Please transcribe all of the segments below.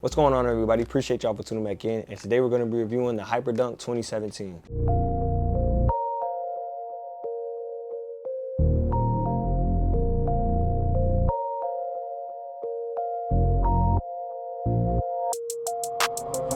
What's going on, everybody? Appreciate y'all for tuning back in. And today we're going to be reviewing the Hyperdunk 2017.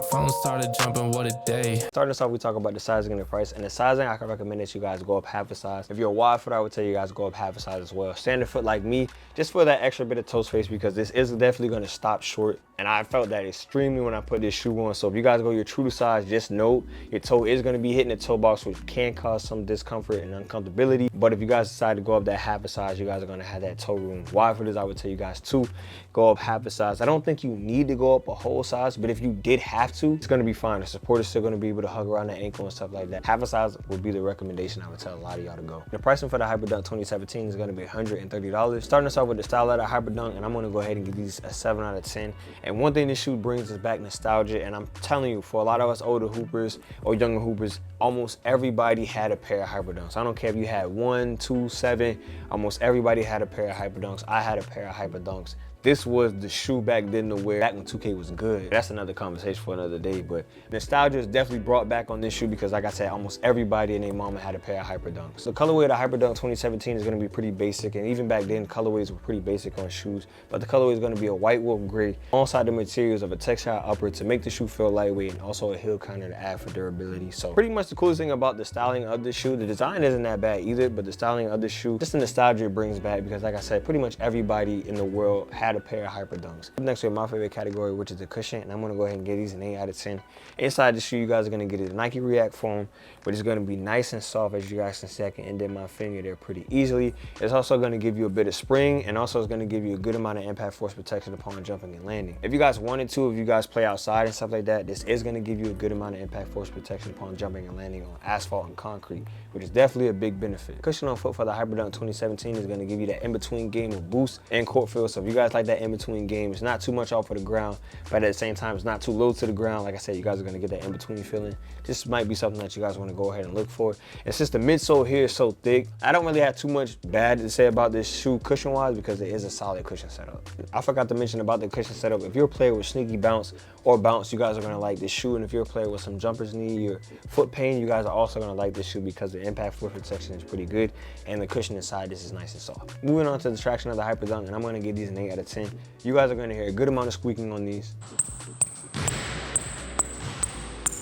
Phone started jumping, what a day. Starting us off, we talk about the sizing and the price. And the sizing, I can recommend that you guys go up half a size. If you're a wide foot, I would tell you guys go up half a size as well. Standard foot like me, just for that extra bit of toe space, because this is definitely going to stop short. And I felt that extremely when I put this shoe on. So if you guys go your true to size, just know your toe is going to be hitting the toe box, which can cause some discomfort and uncomfortability. But if you guys decide to go up that half a size, you guys are going to have that toe room. Wide footers, I would tell you guys to go up half a size. I don't think you need to go up a whole size, but if you did have to, it's going to be fine. The support is still going to be able to hug around the ankle and stuff like that. Half a size would be the recommendation I would tell a lot of y'all to go. The pricing for the Hyperdunk 2017 is going to be $130. Starting us off with the style of the Hyperdunk, and I'm going to go ahead and give these a 7 out of 10. And one thing this shoe brings us back nostalgia, and I'm telling you, for a lot of us older hoopers or younger hoopers, almost everybody had a pair of Hyperdunks. I don't care if you had 1, 2, 7, almost everybody had a pair of Hyperdunks. I had a pair of Hyperdunks. This was the shoe back then to wear back when 2K was good. That's another conversation for another day, but nostalgia is definitely brought back on this shoe because, like I said, almost everybody and their mama had a pair of Hyperdunks. The colorway of the Hyperdunk 2017 is gonna be pretty basic, and even back then, colorways were pretty basic on shoes, but the colorway is gonna be a white wolf gray alongside the materials of a textile upper to make the shoe feel lightweight and also a heel counter to add for durability. So pretty much the coolest thing about the styling of this shoe, the design isn't that bad either, but the styling of this shoe, just the nostalgia it brings back because, like I said, pretty much everybody in the world had a pair of Hyperdunks. Up next we have my favorite category, which is the cushion, and I'm gonna go ahead and give these an 8 out of 10. Inside the shoe, you guys are gonna get a Nike React foam, which is gonna be nice and soft, as you guys can see. I can indent my finger there pretty easily. It's also gonna give you a bit of spring, and also it's gonna give you a good amount of impact force protection upon jumping and landing. If you guys wanted to, if you guys play outside and stuff like that, this is gonna give you a good amount of impact force protection upon jumping and landing on asphalt and concrete, which is definitely a big benefit. Cushion on foot for the Hyperdunk 2017 is gonna give you that in-between game of boost and court feel. So if you guys like that in-between game, it's not too much off of the ground, but at the same time, it's not too low to the ground. Like I said, you guys are gonna get that in-between feeling. This might be something that you guys wanna go ahead and look for. And since the midsole here is so thick, I don't really have too much bad to say about this shoe cushion-wise because it is a solid cushion setup. I forgot to mention about the cushion setup. If you're a player with sneaky bounce or bounce, you guys are gonna like this shoe. And if you're a player with some jumper's knee or foot pain, you guys are also gonna like this shoe because the impact force protection is pretty good and the cushion inside this is nice and soft. Moving on to the traction of the Hyperdunk, and I'm gonna give these an 8 out of 10. You guys are gonna hear a good amount of squeaking on these.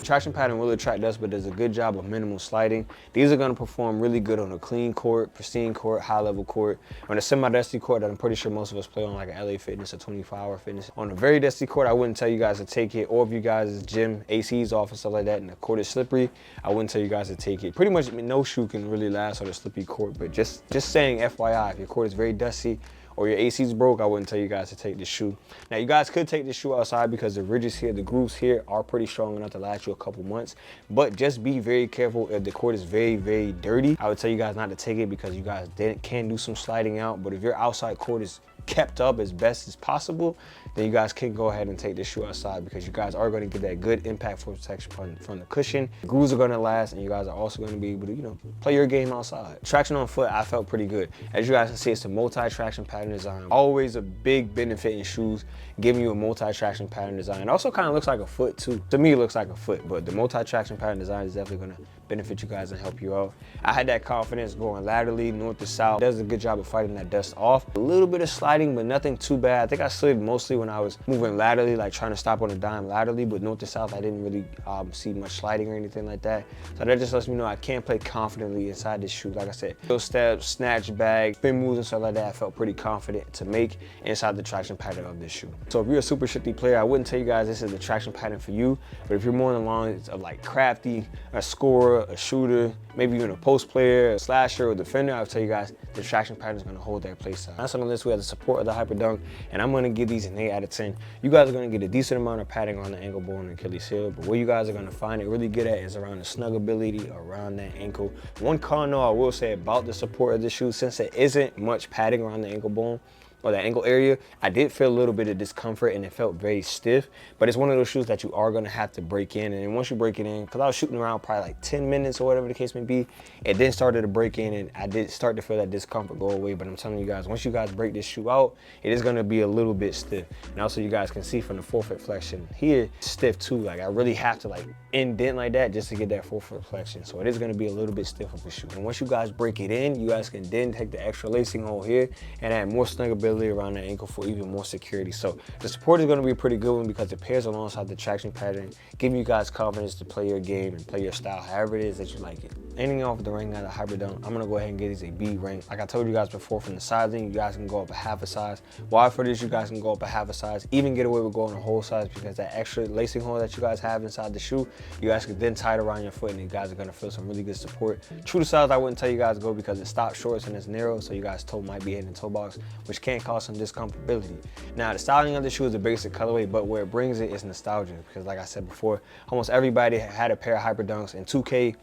Traction pattern will attract dust, but does a good job of minimal sliding. These are going to perform really good on a clean court, pristine court, high level court. On a semi-dusty court that I'm pretty sure most of us play on, like a LA Fitness or 24-hour Fitness. On a very dusty court, I wouldn't tell you guys to take it, or if you guys' gym AC's off and stuff like that and the court is slippery, I wouldn't tell you guys to take it. Pretty much no shoe can really last on a slippy court, but just saying FYI, if your court is very dusty, or your AC's broke, I wouldn't tell you guys to take this shoe. Now, you guys could take this shoe outside because the ridges here, the grooves here are pretty strong enough to last you a couple months, but just be very careful if the court is very, very dirty. I would tell you guys not to take it because you guys can do some sliding out, but if your outside court is kept up as best as possible, then you guys can go ahead and take this shoe outside because you guys are going to get that good impact force protection from the cushion. The grooves are going to last, and you guys are also going to be able to, you know, play your game outside. Traction on foot, I felt pretty good. As you guys can see, it's a multi-traction pattern design. Always a big benefit in shoes, giving you a multi-traction pattern design. It also kind of looks like a foot too. To me, it looks like a foot, but the multi-traction pattern design is definitely going to benefit you guys and help you out. I had that confidence going laterally, north to south. It does a good job of fighting that dust off. A little bit of sliding, but nothing too bad. I think I slid mostly when I was moving laterally, like trying to stop on a dime laterally, but north to south, I didn't really see much sliding or anything like that. So that just lets me know I can play confidently inside this shoe. Like I said, those steps, snatch bag, spin moves and stuff like that, I felt pretty confident to make inside the traction pattern of this shoe. So if you're a super shifty player, I wouldn't tell you guys this is the traction pattern for you, but if you're more on the lines of like crafty, a scorer, a shooter, maybe even a post player, a slasher, or defender, I'll tell you guys the traction pattern is going to hold their play style. That's on the list. We have the support of the Hyperdunk, and I'm going to give these an 8 out of 10. You guys are going to get a decent amount of padding on the ankle bone and Achilles heel, but where you guys are going to find it really good at is around the snuggability around that ankle. One con though I will say about the support of the shoe, since there isn't much padding around the ankle bone, or that ankle area, I did feel a little bit of discomfort and it felt very stiff. But it's one of those shoes that you are gonna have to break in. And then once you break it in, because I was shooting around probably like 10 minutes or whatever the case may be, it then started to break in and I did start to feel that discomfort go away. But I'm telling you guys, once you guys break this shoe out, it is gonna be a little bit stiff. And also you guys can see from the forefoot flexion here, stiff too. Like I really have to like indent like that just to get that forefoot flexion. So it is gonna be a little bit stiff of a shoe. And once you guys break it in, you guys can then take the extra lacing hole here and add more snuggability around the ankle for even more security. So the support is gonna be a pretty good one because it pairs alongside the traction pattern, giving you guys confidence to play your game and play your style however it is that you like it. Ending off the ring at a Hyper Dunk, I'm gonna go ahead and get these a B rank. Like I told you guys before, from the sizing, you guys can go up a half a size. Wide for this, you guys can go up a half a size, even get away with going a whole size because that extra lacing hole that you guys have inside the shoe, you guys can then tie it around your foot and you guys are gonna feel some really good support. True to size, I wouldn't tell you guys to go because it stops shorts and it's narrow, so you guys' toe might be hitting the toe box, which can cause some discomfortability. Now, the styling of the shoe is a basic colorway, but where it brings it is nostalgia because like I said before, almost everybody had a pair of Hyper Dunks, and 2K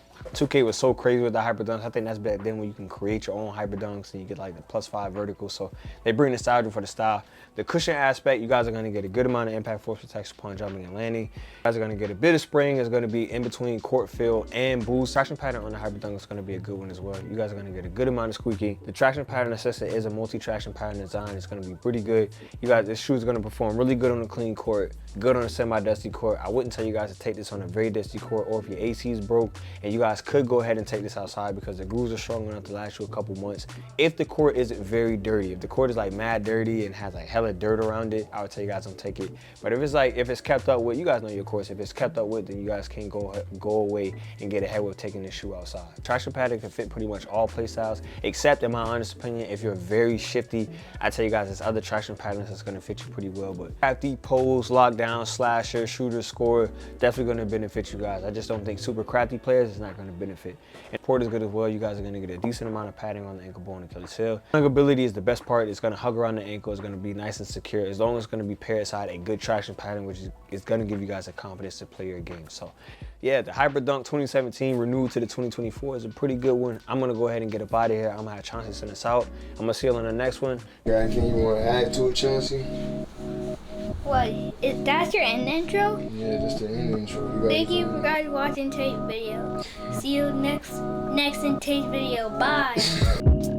was so crazy with the Hyper Dunks. I think that's back then when you can create your own Hyper Dunks and you get like the +5 vertical. So they bring nostalgia for the style. The cushion aspect, you guys are gonna get a good amount of impact force protection upon jumping and landing. You guys are gonna get a bit of spring. It's gonna be in between court feel and boost. Traction pattern on the Hyper Dunk is gonna be a good one as well. You guys are gonna get a good amount of squeaking. The traction pattern assistant is a multi-traction pattern design. It's gonna be pretty good. You guys, this shoe is gonna perform really good on a clean court, good on a semi-dusty court. I wouldn't tell you guys to take this on a very dusty court, or if your AC is broke, and you guys could go ahead and take this outside because the grooves are strong enough to last you a couple months. If the court isn't very dirty, if the court is like mad dirty and has like hella dirt around it, I would tell you guys don't take it. But if it's like, if it's kept up with, you guys know your course, if it's kept up with, then you guys can go away and get ahead with taking this shoe outside. Traction pattern can fit pretty much all play styles, except in my honest opinion, if you're very shifty, I tell you guys there's other traction patterns that's gonna fit you pretty well. But crafty, pose, lockdown, slasher, shooter, scorer, definitely gonna benefit you guys. I just don't think super crafty players is not gonna benefit. And support is good as well. You guys are gonna get a decent amount of padding on the ankle bone and Achilles heel. Huggability is the best part. It's gonna hug around the ankle. It's gonna be nice and secure. As long as it's gonna be paired side a good traction pattern, which is gonna give you guys the confidence to play your game. So yeah, the Hyper Dunk 2017 renewed to the 2024 is a pretty good one. I'm gonna go ahead and get up out of here. I'm gonna have Chauncey send us out. I'm gonna see you on the next one. Got anything you wanna add to it, Chauncey? What? That's your end intro? Yeah, just the end intro. Thank you for guys watching Tate's video. See you next in Tate's video. Bye.